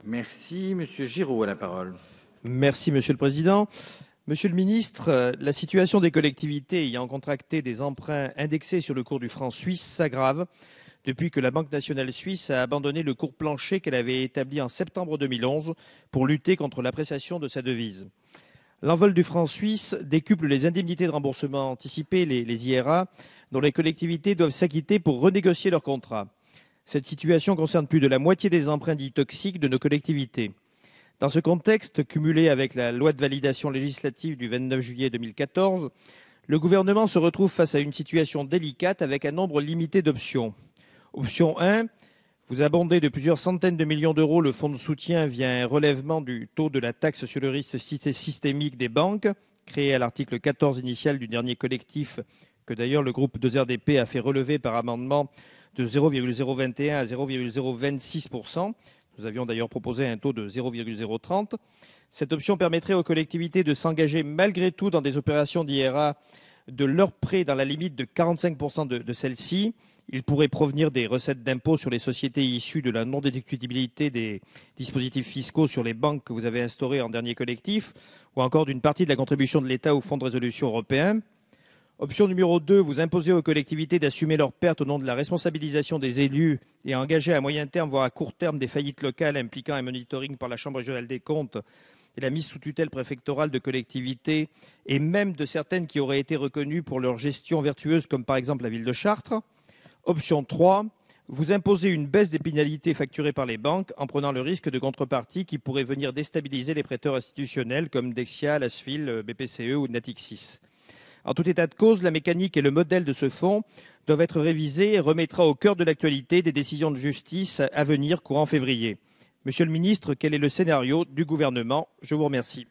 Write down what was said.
Merci, Monsieur Giraud a la parole. Merci, Monsieur le Président. Monsieur le ministre, la situation des collectivités ayant contracté des emprunts indexés sur le cours du franc suisse s'aggrave depuis que la Banque nationale suisse a abandonné le cours plancher qu'elle avait établi en septembre 2011 pour lutter contre l'appréciation de sa devise. L'envol du franc suisse décuple les indemnités de remboursement anticipé, les IRA, dont les collectivités doivent s'acquitter pour renégocier leurs contrats. Cette situation concerne plus de la moitié des emprunts dits toxiques de nos collectivités. Dans ce contexte, cumulé avec la loi de validation législative du 29 juillet 2014, le gouvernement se retrouve face à une situation délicate avec un nombre limité d'options. Option 1, vous abondez de plusieurs centaines de millions d'euros le fonds de soutien via un relèvement du taux de la taxe sur le risque systémique des banques, créé à l'article 14 initial du dernier collectif, que d'ailleurs le groupe 2RDP a fait relever par amendement de 0,021 à 0,026%. Nous avions d'ailleurs proposé un taux de 0,030. Cette option permettrait aux collectivités de s'engager malgré tout dans des opérations d'IRA de leur prêt dans la limite de 45% de celle-ci. Il pourrait provenir des recettes d'impôt sur les sociétés issues de la non-déductibilité des dispositifs fiscaux sur les banques que vous avez instaurés en dernier collectif, ou encore d'une partie de la contribution de l'État au Fonds de résolution européen. Option numéro 2, vous imposez aux collectivités d'assumer leurs pertes au nom de la responsabilisation des élus et engager à moyen terme, voire à court terme, des faillites locales impliquant un monitoring par la Chambre régionale des comptes et la mise sous tutelle préfectorale de collectivités, et même de certaines qui auraient été reconnues pour leur gestion vertueuse, comme par exemple la ville de Chartres. Option 3, vous imposez une baisse des pénalités facturées par les banques en prenant le risque de contrepartie qui pourrait venir déstabiliser les prêteurs institutionnels comme Dexia, Lasfil, BPCE ou Natixis. En tout état de cause, la mécanique et le modèle de ce fonds doivent être révisés et remettra au cœur de l'actualité des décisions de justice à venir courant février. Monsieur le ministre, quel est le scénario du gouvernement? Je vous remercie.